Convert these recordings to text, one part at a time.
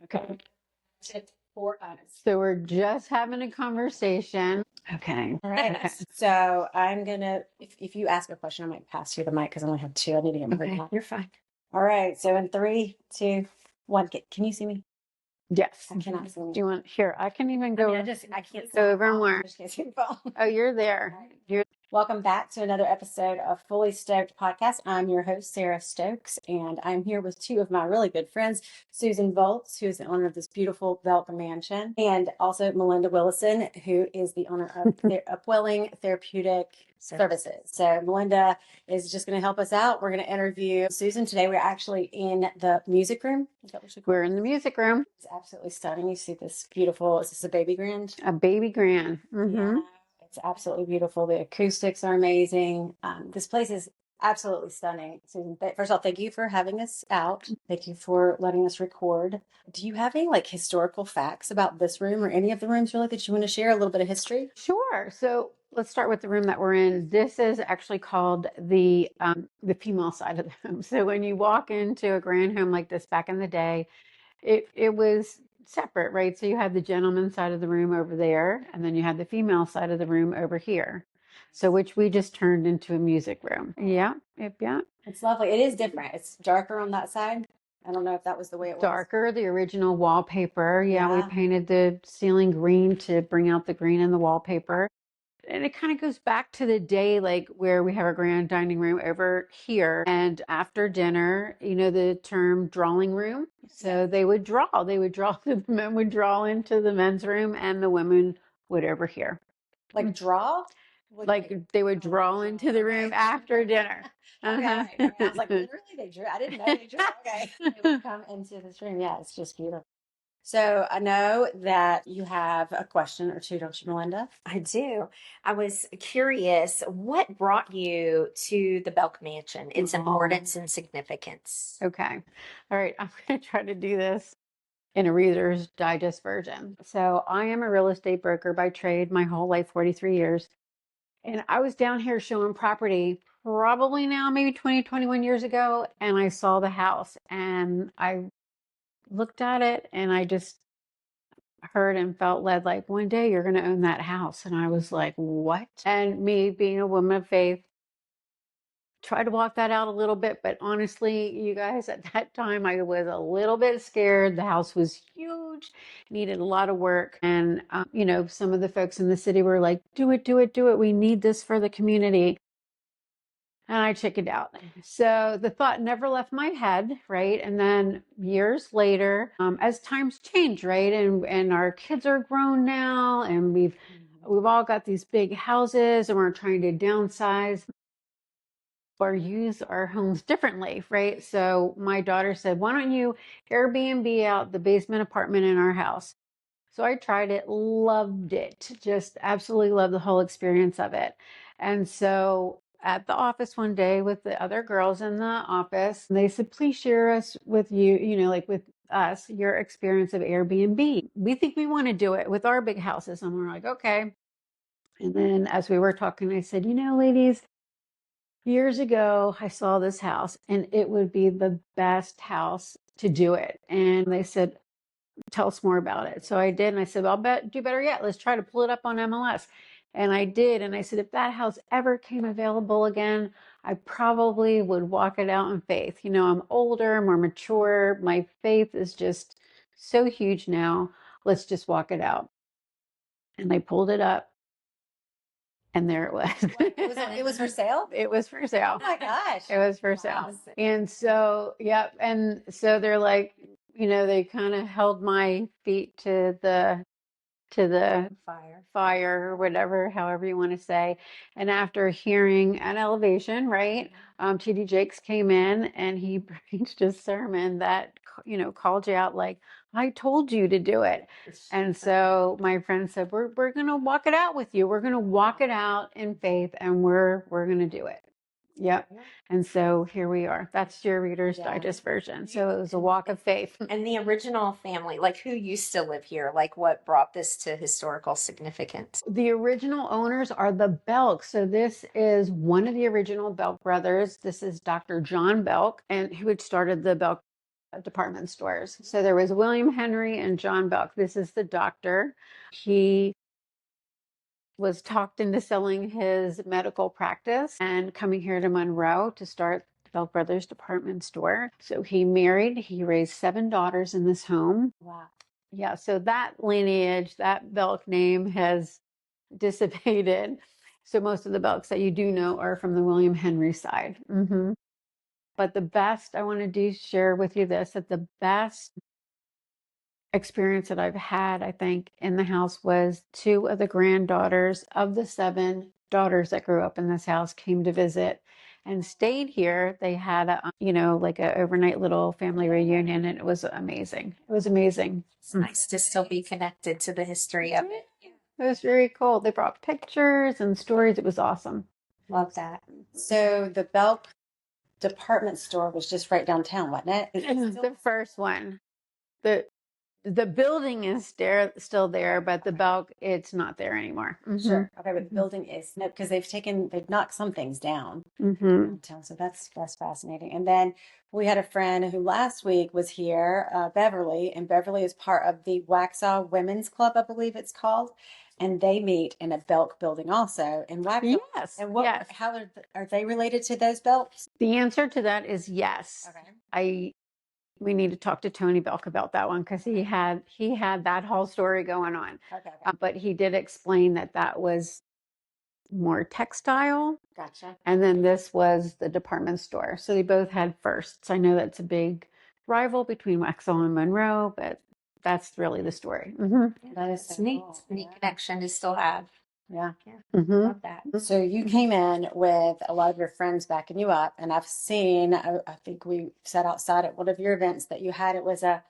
Okay. Tip for us. So we're just having a conversation. Okay. All right. Okay. So I'm gonna, if you ask a question, I might pass you the mic because I only have two. I need to get my Okay. hood. You're fine. All right. So in 3, 2, 1, can you see me? Yes. I cannot see me. Do you want here? I can even go. I can't see go my over phone. more. I just can't see the phone. Oh, you're there. You're Welcome back to another episode of Fully Stoked Podcast. I'm your host, Sarah Stokes, and I'm here with two of my really good friends, Susan Volz, who is the owner of this beautiful Belk Mansion, and also Melinda Willison, who is the owner of Upwelling Therapeutic Services. So Melinda is just going to help us out. We're going to interview Susan today. We're actually in the music room. Is that what you call We're it? in the music room. It's absolutely stunning. You see this beautiful, is this a baby grand? A baby grand. Yeah, it's absolutely beautiful. The acoustics are amazing. This place is absolutely stunning. Susan, first of all, thank you for having us out. Thank you for letting us record. Do you have any like historical facts about this room or any of the rooms really that you want to share? A little bit of history? Sure. So let's start with the room that we're in. This is actually called the female side of the home. So when you walk into a grand home like this back in the day, it was separate, right? So you had the gentleman's side of the room over there, and then you had the female side of the room over here. So which we just turned into a music room. Yeah, yeah. It's lovely. It is different. It's darker on that side. I don't know if that was the way it was. Darker, the original wallpaper. Yeah, we Yeah. painted the ceiling green to bring out the green in the wallpaper. And it kind of goes back to the day, like where we have our grand dining room over here. And after dinner, you know, the term drawing room. So they would draw, the men would draw into the men's room and the women would over here. Like draw? Like they would draw into the room after dinner. Okay. I was like, literally, they drew. I didn't know they drew. Okay. They would come into this room. Yeah, it's just beautiful. So I know that you have a question or two, don't you, Melinda? I do. I was curious, what brought you to the Belk Mansion, its importance and significance? Okay. All right. I'm going to try to do this in a Reader's Digest version. So I am a real estate broker by trade my whole life, 43 years. And I was down here showing property probably now maybe 20, 21 years ago. And I saw the house and I looked at it and I just heard and felt led like one day you're going to own that house. And I was like, what? And me being a woman of faith, try to walk that out a little bit, but honestly, you guys, at that time I was a little bit scared. The house was huge, needed a lot of work, and you know, some of the folks in the city were like, do it, do it, do it, we need this for the community. And I chickened out. So the thought never left my head, right? And then years later, as times change, right, and our kids are grown now, and we've all got these big houses, and we're trying to downsize or use our homes differently, right? So my daughter said, why don't you Airbnb out the basement apartment in our house? So I tried it, loved it, just absolutely loved the whole experience of it. And so at the office one day with the other girls in the office, they said, please share us with you, you know, like with us, your experience of Airbnb. We think we want to do it with our big houses. And we're like, okay. And then as we were talking, I said, you know, ladies, years ago, I saw this house and it would be the best house to do it. And they said, tell us more about it. So I did. And I said, well, do better yet. Let's try to pull it up on MLS. And I did. And I said, if that house ever came available again, I probably would walk it out in faith. You know, I'm older, more mature. My faith is just so huge now. Let's just walk it out. And I pulled it up. And there it was. It was for sale? It was for sale. Oh my gosh. It was for sale. And so, yep. And so they're like, you know, they kind of held my feet to the fire or whatever, however you want to say. And after hearing an elevation, right, TD Jakes came in and he preached a sermon that, you know, called you out like, I told you to do it. And so my friend said, we're going to walk it out with you. We're going to walk it out in faith and we're going to do it. Yep. And so here we are. That's your Reader's Digest version. So it was a walk of faith. And the original family, like who used to live here, like what brought this to historical significance? The original owners are the Belks. So this is one of the original Belk brothers. This is Dr. John Belk, and who had started the Belk department stores. So there was William Henry and John Belk. This is the doctor. He was talked into selling his medical practice and coming here to Monroe to start the Belk Brothers department store. So he married, he raised 7 daughters in this home. Wow. Yeah, so that lineage, that Belk name has dissipated. So most of the Belks that you do know are from the William Henry side. But the best, I want to share with you this, that the best experience that I've had, I think, in the house was 2 of the granddaughters of the 7 daughters that grew up in this house came to visit and stayed here. They had a, like a overnight little family reunion, and it was amazing. It was amazing. It's nice to still be connected to the history of it. It was very cool. They brought pictures and stories. It was awesome. Love that. So the Belk department store was just right downtown, wasn't it? The first one. The building is still there, but the Belk, it's not there anymore. Sure. Okay, but the building is, no, because they've knocked some things down downtown. So that's fascinating. And then we had a friend who last week was here, Beverly, and Beverly is part of the Waxhaw Women's Club, I believe it's called. And they meet in a Belk building also in Waxhaw. Yes. And yes. How are they related to those Belks? The answer to that is yes. Okay. We need to talk to Tony Belk about that one, because he had that whole story going on. Okay. But he did explain that was more textile. Gotcha. And then this was the department store. So they both had firsts. I know that's a big rival between Waxhaw and Monroe, but that's really the story. That is so neat. cool. Neat connection to still have. Yeah. Love that. So you came in with a lot of your friends backing you up, and I've seen, I think we sat outside at one of your events that you had. It was a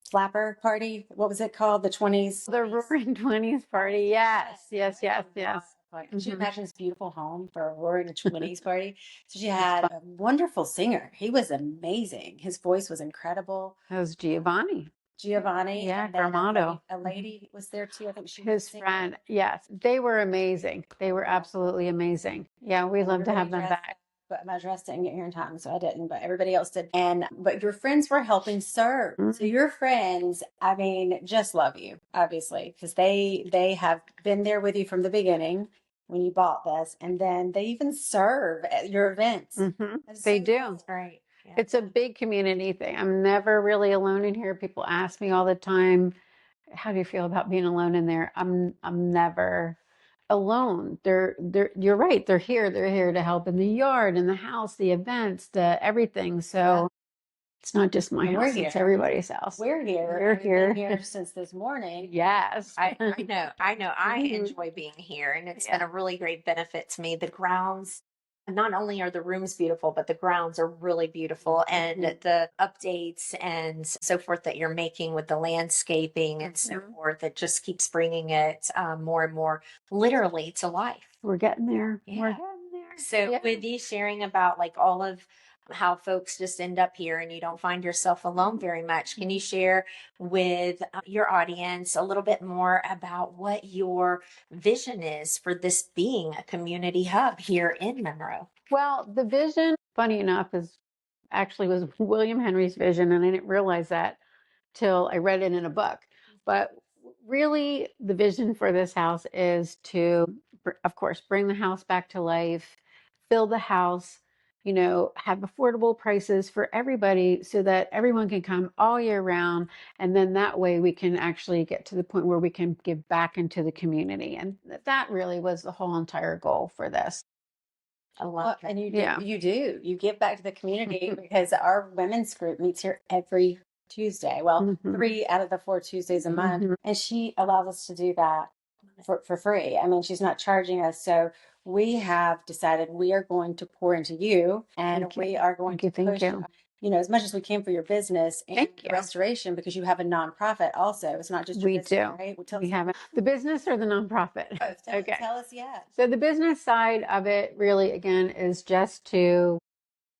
flapper party. What was it called? The 20s? The Roaring 20s party. Yes. Could you imagine this beautiful home for a Roaring 20s party? So she had a wonderful singer. He was amazing. His voice was incredible. That was Giovanni. Yeah, and then Armando. A lady was there too. I think she his friend. Yes, they were amazing. They were absolutely amazing. Yeah, we love to have them back. But my dress didn't get here in time, so I didn't. But everybody else did. But your friends were helping serve. So your friends, I mean, just love you, obviously, because they have been there with you from the beginning when you bought this, and then they even serve at your events. They do. That's right. Yeah. It's a big community thing. I'm never really alone in here. People ask me all the time, how do you feel about being alone in there? I'm never alone. You're right. They're here to help in the yard, in the house, the events, the everything. So it's not just my house, it's everybody's house. We're here. We're here. Been here since this morning. Yes. I know. I enjoy being here, and it's been a really great benefit to me. The grounds, not only are the rooms beautiful, but the grounds are really beautiful, and the updates and so forth that you're making with the landscaping and so forth, it just keeps bringing it more and more literally to life. We're getting there. Yeah. We're getting there. So with you sharing about like all of how folks just end up here and you don't find yourself alone very much, can you share with your audience a little bit more about what your vision is for this being a community hub here in Monroe? Well, the vision, funny enough, was William Henry's vision, and I didn't realize that till I read it in a book. But really, the vision for this house is to, of course, bring the house back to life, fill the house, have affordable prices for everybody so that everyone can come all year round. And then that way we can actually get to the point where we can give back into the community. And that really was the whole entire goal for this. I love it. And you give back to the community because our women's group meets here every Tuesday. Well, 3 out of the 4 Tuesdays a month. And she allows us to do that for free. I mean, she's not charging us. So we have decided we are going to pour into you, and we are going to push, as much as we can for your business and restoration, because you have a nonprofit also. It's not just your business, right? We have the business or the nonprofit. Tell us, So the business side of it really, again, is just to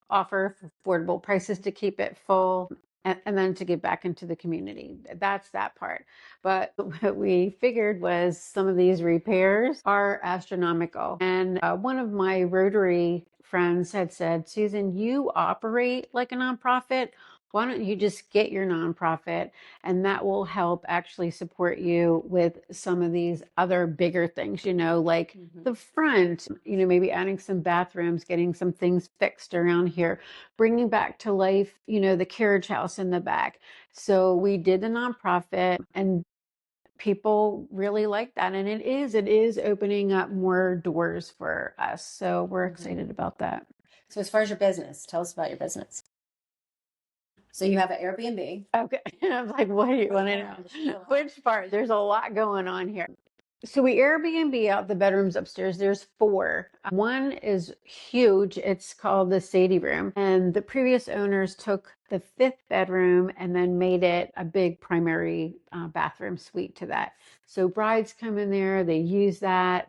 offer affordable prices to keep it full. And then to get back into the community. That's that part. But what we figured was some of these repairs are astronomical. And one of my Rotary friends had said, Susan, you operate like a nonprofit. why don't you just get your nonprofit, and that will help actually support you with some of these other bigger things, like the front, maybe adding some bathrooms, getting some things fixed around here, bringing back to life, the carriage house in the back. So we did the nonprofit, and people really like that. And it is opening up more doors for us. So we're excited about that. So as far as your business, tell us about your business. So you have an Airbnb. Okay. I was like, what do you want to know? Which part? There's a lot going on here. So we Airbnb out the bedrooms upstairs. There's 4. One is huge. It's called the Sadie Room. And the previous owners took the 5th bedroom and then made it a big primary bathroom suite to that. So brides come in there, they use that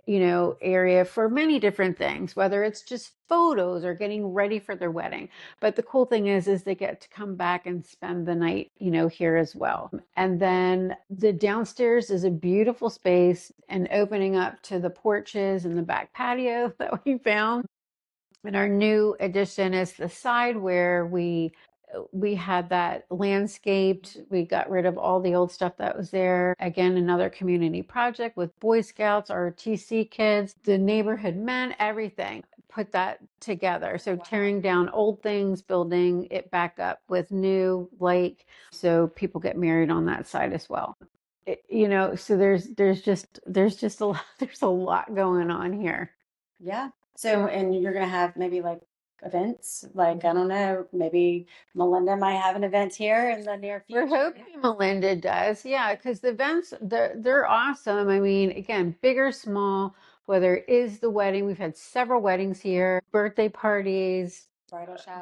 area for many different things, whether it's just photos or getting ready for their wedding. But the cool thing is they get to come back and spend the night, here as well. And then the downstairs is a beautiful space and opening up to the porches and the back patio that we found. And our new addition is the side where we had that landscaped. We got rid of all the old stuff that was there. Again, another community project with Boy Scouts, our TC kids, the neighborhood men, everything. Put that together. So tearing down old things, building it back up with new, so people get married on that side as well. So there's just a lot going on here. Yeah. So, and you're going to have maybe like events, like, I don't know, maybe Melinda might have an event here in the near future. We're hoping Melinda does. Yeah, because the events, they're awesome. I mean, again, big or small, whether it is the wedding, we've had several weddings here, birthday parties,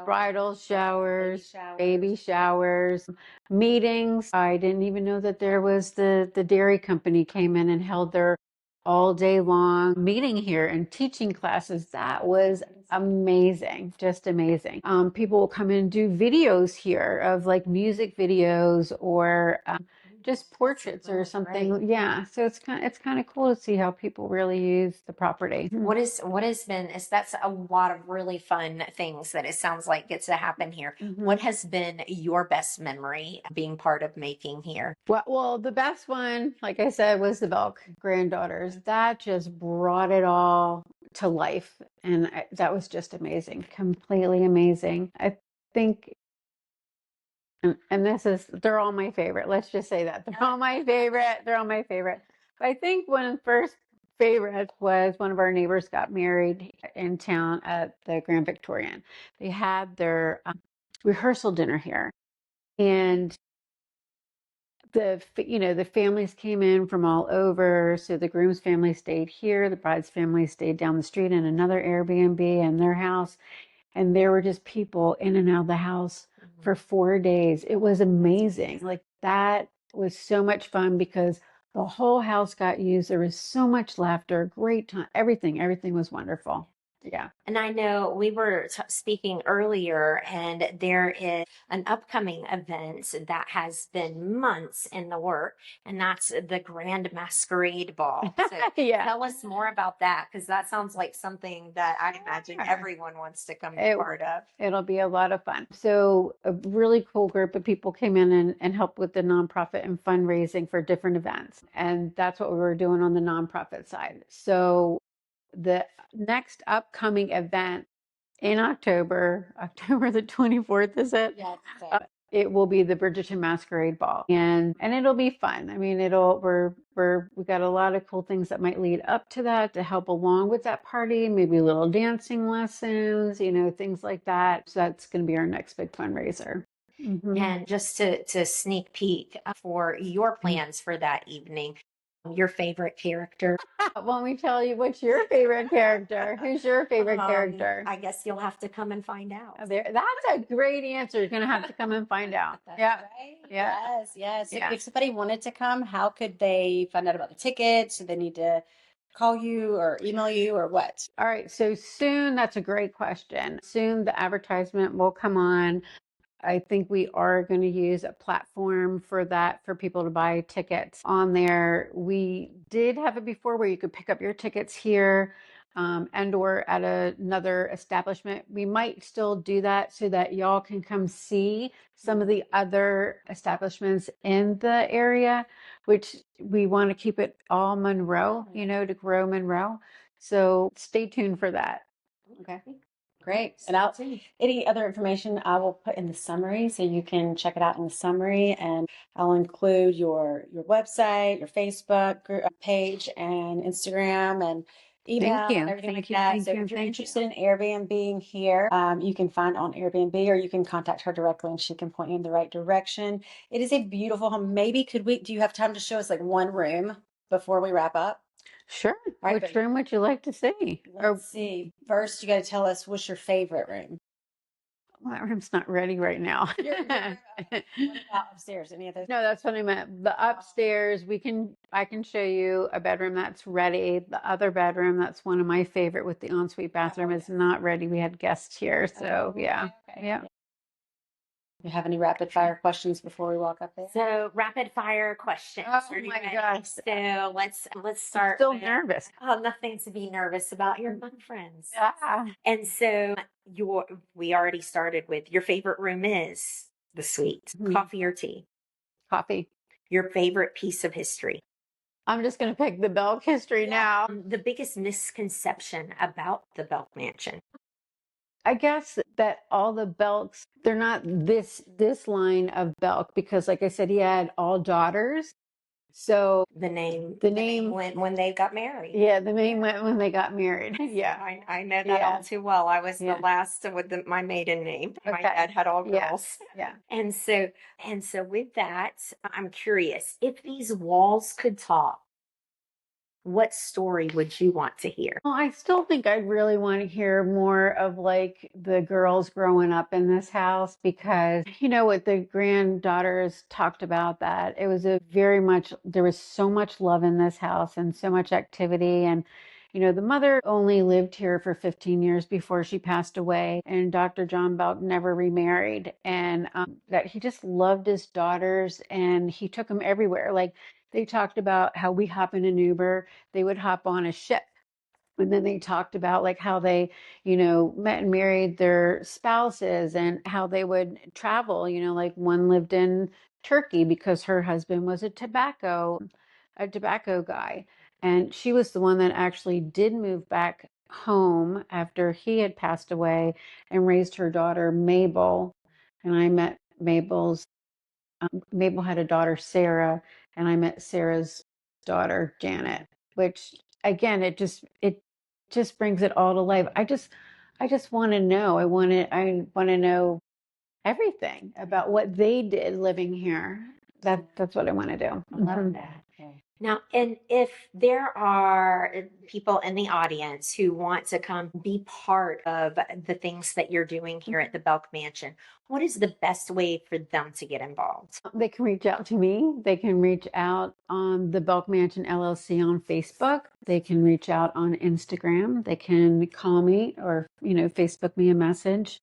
bridal showers, baby showers, meetings. I didn't even know that there was the dairy company came in and held their all day long meeting here and teaching classes. That was amazing, just amazing. People will come in and do videos here of like music videos or just portraits or something. Right. Yeah, so it's kind of cool to see how people really use the property. What has been is that's a lot of really fun things that it sounds like gets to happen here. What has been your best memory being part of making here? Well, the best one, like I said, was the Belk granddaughters. That just brought it all to life, and that was just amazing, completely amazing. I think. And they're all my favorite. Let's just say that. They're all my favorite. They're all my favorite. But I think one of the first favorites was one of our neighbors got married in town at the Grand Victorian. They had their rehearsal dinner here. And the families came in from all over. So the groom's family stayed here. The bride's family stayed down the street in another Airbnb in their house. And there were just people in and out of the house for 4 days. It was amazing. Like that was so much fun because the whole house got used. There was so much laughter, great time, everything was wonderful. Yeah. And I know we were speaking earlier, and there is an upcoming event that has been months in the work, and that's the Grand Masquerade Ball. So Yeah. Tell us more about that, because that sounds like something that I imagine everyone wants to come be part of. It'll be a lot of fun. So a really cool group of people came in and helped with the nonprofit and fundraising for different events. And that's what we were doing on the nonprofit side. So the next upcoming event in October the 24th, is it? Yes. It will be the Bridgerton Masquerade Ball, and it'll be fun. I mean, we got a lot of cool things that might lead up to that to help along with that party. Maybe little dancing lessons, things like that. So that's going to be our next big fundraiser. And just to sneak peek for your plans for that evening. Your favorite character? Want me to tell you what's your favorite character? Who's your favorite character? I guess you'll have to come and find out. That's a great answer. You're going to have to come and find out. Yeah. Right. Yeah. Yes. Yeah. If somebody wanted to come, how could they find out about the tickets? Do they need to call you or email you or what? All right. So soon, that's a great question. Soon the advertisement will come on. I think we are going to use a platform for that, for people to buy tickets on there. We did have it before where you could pick up your tickets here. and or at another establishment. We might still do that so that y'all can come see some of the other establishments in the area, which we want to keep it all Monroe, to grow Monroe. So stay tuned for that. Okay. Great. And any other information I will put in the summary so you can check it out in the summary, and I'll include your website, your Facebook page, and Instagram and email and everything like that. So if you're interested in Airbnb here, you can find on Airbnb, or you can contact her directly and she can point you in the right direction. It is a beautiful home. Maybe do you have time to show us like one room before we wrap up? Sure. Which room would you like to see? Let's see. First, you got to tell us what's your favorite room. Well, that room's not ready right now. What about upstairs? Any other? No, that's what I meant. The upstairs, I can show you a bedroom that's ready. The other bedroom, that's one of my favorite with the ensuite bathroom, is not ready. We had guests here, so yeah. Yeah. You have any rapid fire questions before we walk up there? So rapid fire questions. Oh my gosh. So let's start. I'm still nervous. Oh, nothing to be nervous about. You're my friends. Yeah. And so we already started with your favorite room is the suite. Coffee or tea? Coffee. Your favorite piece of history? I'm just going to pick the Belk history now. The biggest misconception about the Belk Mansion? I guess that all the Belks, they're not this line of Belk, because like I said, he had all daughters. So the name went when they got married. Yeah, the name went when they got married. Yeah. I know that all too well. I was the last with my maiden name. Okay. My dad had all girls. Yeah. And so with that, I'm curious, if these walls could talk, what story would you want to hear? Well, I still think I'd really want to hear more of like the girls growing up in this house, because what the granddaughters talked about, that it was there was so much love in this house and so much activity. And the mother only lived here for 15 years before she passed away, and Dr. John Belk never remarried, and that he just loved his daughters and he took them everywhere. Like, they talked about how we hop in an Uber, they would hop on a ship. And then they talked about like how they, met and married their spouses and how they would travel, like one lived in Turkey because her husband was a tobacco guy. And she was the one that actually did move back home after he had passed away and raised her daughter, Mabel. And I met Mabel had a daughter, Sarah, and I met Sarah's daughter, Janet, which again, it just brings it all to life. I just want to know. I want to know everything about what they did living here. That's what I want to do. I love that. Okay. Now, and if there are people in the audience who want to come be part of the things that you're doing here at the Belk Mansion, what is the best way for them to get involved? They can reach out to me. They can reach out on the Belk Mansion LLC on Facebook. They can reach out on Instagram. They can call me or, Facebook me a message.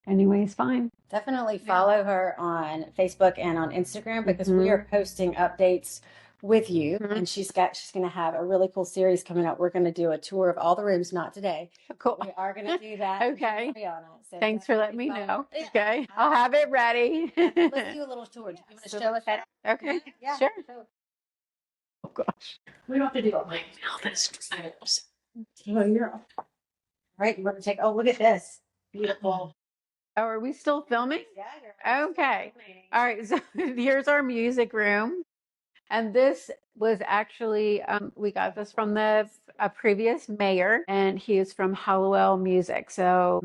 Anyways, fine. Definitely follow her on Facebook and on Instagram, because we are posting updates with you, and she's going to have a really cool series coming up. We're going to do a tour of all the rooms, not today. Cool. We are going to do that. Okay. So thanks for letting me know. Yeah. Okay. I'll have it ready. Let's do a little tour. Do you want to show us that? Okay. Yeah. Sure. Oh gosh. We don't have to do it like this. Oh, you're all right. You want to take? Oh, look at this. Beautiful. Oh, are we still filming? Yeah. Okay. All right. So here's our music room. And this was actually, we got this from a previous mayor, and he is from Hallowell Music. So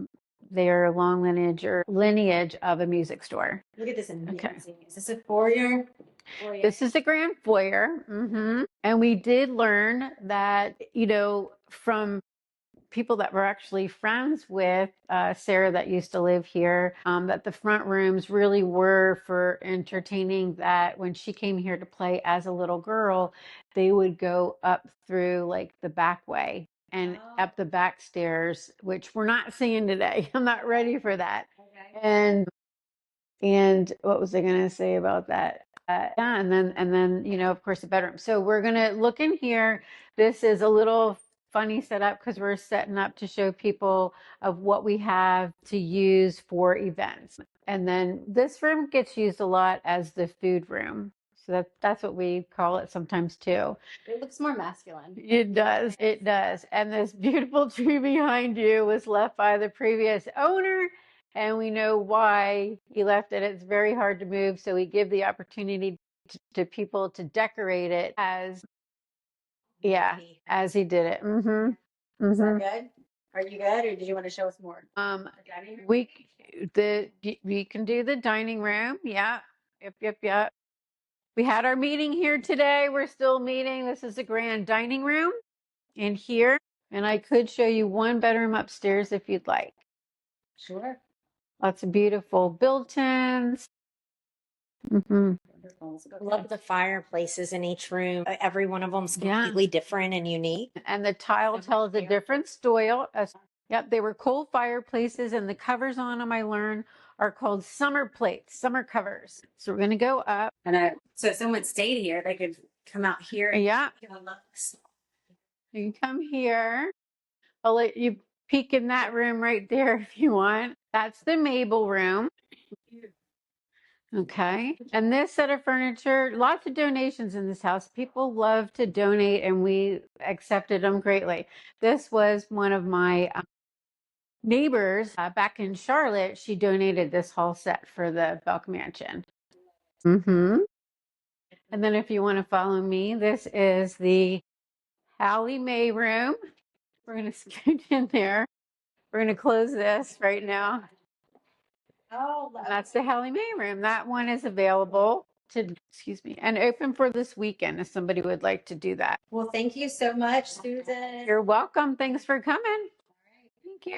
they're a long lineage of a music store. Look at this amazing. Okay. Is this a foyer? This is the grand foyer. And we did learn that, from people that were actually friends with Sarah that used to live here, that the front rooms really were for entertaining, that when she came here to play as a little girl, they would go up through like the back way and up the back stairs, which we're not seeing today. I'm not ready for that. Okay. And what was I going to say about that? And then, of course, the bedroom. So we're going to look in here. This is a little funny setup because we're setting up to show people of what we have to use for events. And then this room gets used a lot as the food room. So that's what we call it sometimes too. It looks more masculine. It does. It does. And this beautiful tree behind you was left by the previous owner. And we know why he left it. It's very hard to move. So we give the opportunity to people to decorate it as, yeah, as he did it. Mm-hmm. Is that Mm-hmm. good? Are you good, or did you want to show us more? We can do the dining room. Yeah. Yep. We had our meeting here today. We're still meeting. This is a grand dining room in here. And I could show you one bedroom upstairs if you'd like. Sure. Lots of beautiful built-ins. Mm-hmm. Love the fireplaces in each room. Every one of them's completely different and unique. And the tile tells a different story. Yep, they were coal fireplaces, and the covers on them, I learned, are called summer plates, summer covers. So we're going to go up. And so if someone stayed here, they could come out here. And yeah. You can come here. I'll let you peek in that room right there if you want. That's the Mabel room. Okay. And this set of furniture, lots of donations in this house. People love to donate, and we accepted them greatly. This was one of my neighbors back in Charlotte. She donated this whole set for the Belk Mansion. Mm-hmm. And then if you want to follow me, this is the Hallie Mae room. We're going to scoot in there. We're going to close this right now. Oh, that's the Hallie Mae room. That one is available and open for this weekend if somebody would like to do that. Well, thank you so much, Susan. You're welcome. Thanks for coming. Thank you.